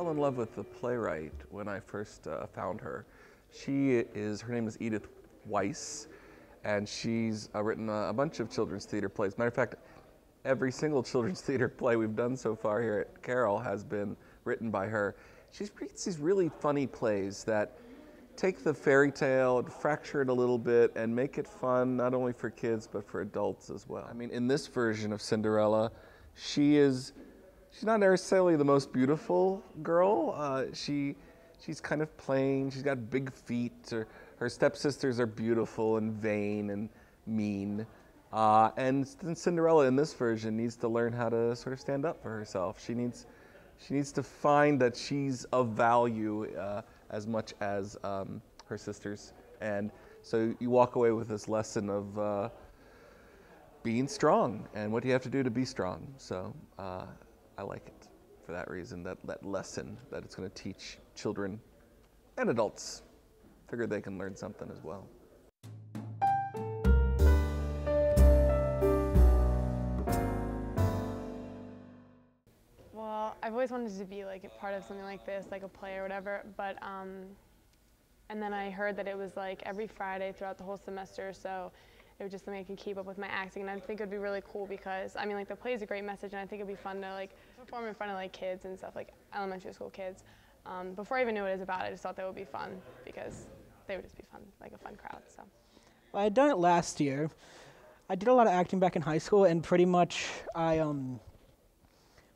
fell in love with the playwright when I first found her. Her name is Edith Weiss, and she's written a bunch of children's theater plays. Matter of fact, every single children's theater play we've done so far here at Carroll has been written by her. She writes these really funny plays that take the fairy tale and fracture it a little bit and make it fun, not only for kids, but for adults as well. I mean, in this version of Cinderella, she's not necessarily the most beautiful girl. She's kind of plain. She's got big feet. Her stepsisters are beautiful and vain and mean. And then Cinderella in this version needs to learn how to sort of stand up for herself. She needs to find that she's of value as much as her sisters. And so you walk away with this lesson of being strong and what do you have to do to be strong. So I like it for that reason, that lesson that it's going to teach children and adults. Figure they can learn something as well. Well, I've always wanted to be like a part of something like this, like a play or whatever, but and then I heard that it was like every Friday throughout the whole semester, so it was just something I could keep up with my acting, and I think it would be really cool because, I mean, like the play is a great message, and I think it'd be fun to like perform in front of like kids and stuff, like elementary school kids. Before I even knew what it was about, I just thought that would be fun because they would just be fun, like a fun crowd, so. Well, I had done it last year. I did a lot of acting back in high school, and pretty much I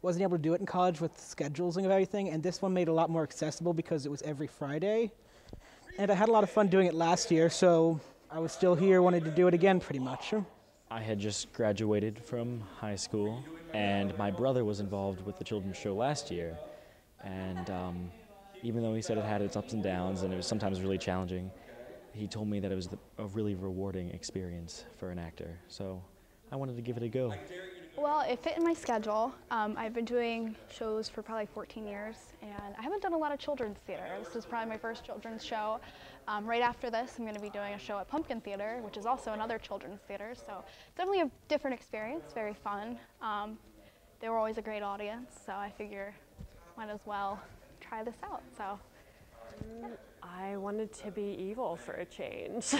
wasn't able to do it in college with schedules and everything, and this one made it a lot more accessible because it was every Friday. And I had a lot of fun doing it last year, so I was still here, wanted to do it again pretty much. I had just graduated from high school, and my brother was involved with the children's show last year. And even though he said it had its ups and downs and it was sometimes really challenging, he told me that it was a really rewarding experience for an actor. So I wanted to give it a go. Well, it fit in my schedule. I've been doing shows for probably 14 years, and I haven't done a lot of children's theater. This is probably my first children's show. Right after this, I'm going to be doing a show at Pumpkin Theater, which is also another children's theater, so definitely a different experience, very fun. They were always a great audience, so I figure might as well try this out. So. I wanted to be evil for a change.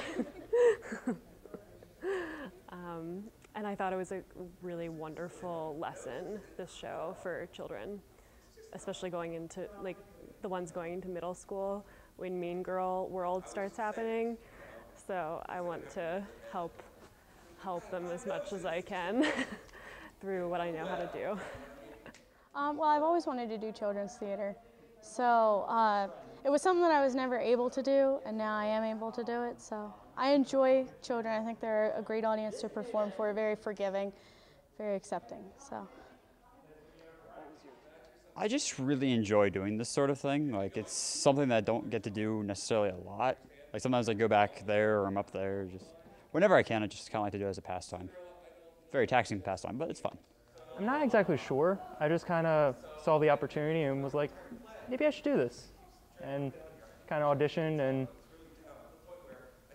And I thought it was a really wonderful lesson, this show, for children, especially going into, like, the ones going into middle school when Mean Girl World starts happening. So I want to help them as much as I can through what I know how to do. Well, I've always wanted to do children's theater. So it was something that I was never able to do, and now I am able to do it. So I enjoy children. I think they're a great audience to perform for, very forgiving, very accepting. So I just really enjoy doing this sort of thing. Like, it's something that I don't get to do necessarily a lot. Like, sometimes I go back there or I'm up there. Just whenever I can, I just kind of like to do it as a pastime. Very taxing pastime, but it's fun. I'm not exactly sure. I just kind of saw the opportunity and was like, maybe I should do this. And kind of auditioned, and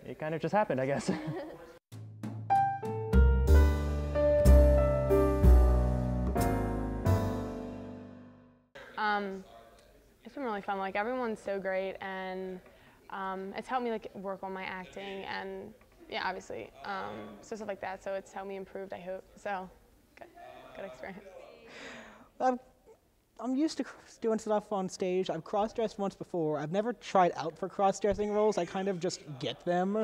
it kind of just happened, I guess. It's been really fun. Like, everyone's so great, and it's helped me like work on my acting, and yeah, obviously, so stuff like that. So it's helped me improve, I hope. So good experience. I'm used to doing stuff on stage. I've cross-dressed once before. I've never tried out for cross-dressing roles. I kind of just get them.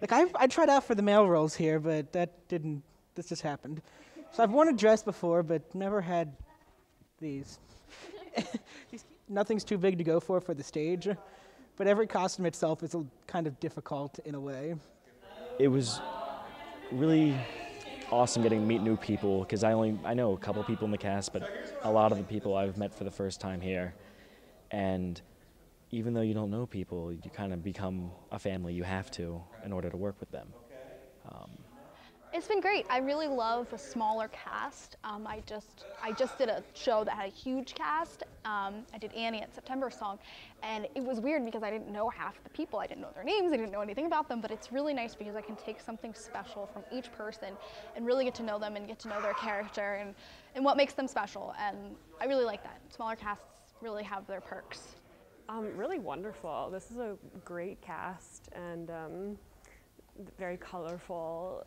Like, I tried out for the male roles here, but this just happened. So I've worn a dress before, but never had these. Nothing's too big to go for the stage, but every costume itself is kind of difficult in a way. It was really awesome getting to meet new people, because I know a couple people in the cast, but a lot of the people I've met for the first time here. And even though you don't know people, you kind of become a family. You have to in order to work with them. It's been great. I really love a smaller cast. I just did a show that had a huge cast. I did Annie at September Song, and it was weird because I didn't know half the people. I didn't know their names. I didn't know anything about them, but it's really nice because I can take something special from each person and really get to know them and get to know their character and what makes them special, and I really like that. Smaller casts really have their perks? Really wonderful. This is a great cast and very colorful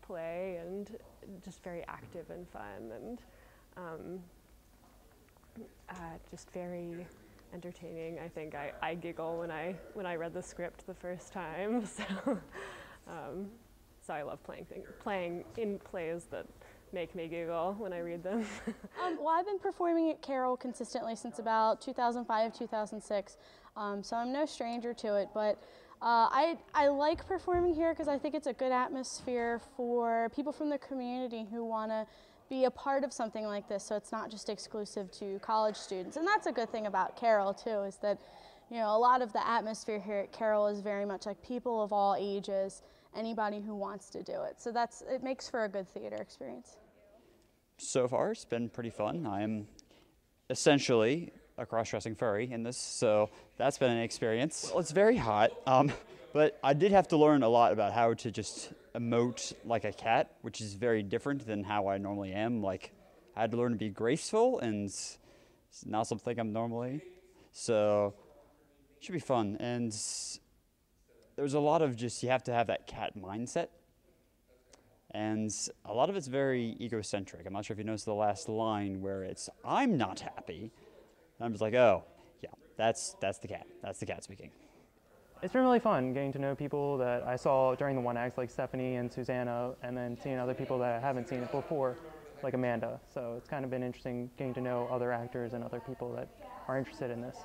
play and just very active and fun and just very entertaining. I think I giggle when I read the script the first time. So I love playing in plays that make me giggle when I read them. Well, I've been performing at Carroll consistently since about 2005, 2006, so I'm no stranger to it, but I like performing here because I think it's a good atmosphere for people from the community who want to be a part of something like this, so it's not just exclusive to college students. And that's a good thing about Carroll too, is that, you know, a lot of the atmosphere here at Carroll is very much like people of all ages, anybody who wants to do it. So it makes for a good theater experience. So far, it's been pretty fun. I'm essentially a cross-dressing furry in this, so that's been an experience. Well, it's very hot, but I did have to learn a lot about how to just emote like a cat, which is very different than how I normally am. Like, I had to learn to be graceful, and it's not something I'm normally. So, it should be fun. And there's a lot of just, you have to have that cat mindset. And a lot of it's very egocentric. I'm not sure if you noticed the last line where it's, I'm not happy. And I'm just like, oh, yeah, that's the cat. That's the cat speaking. It's been really fun getting to know people that I saw during the one acts, like Stephanie and Susanna, and then seeing other people that I haven't seen it before, like Amanda. So it's kind of been interesting getting to know other actors and other people that are interested in this.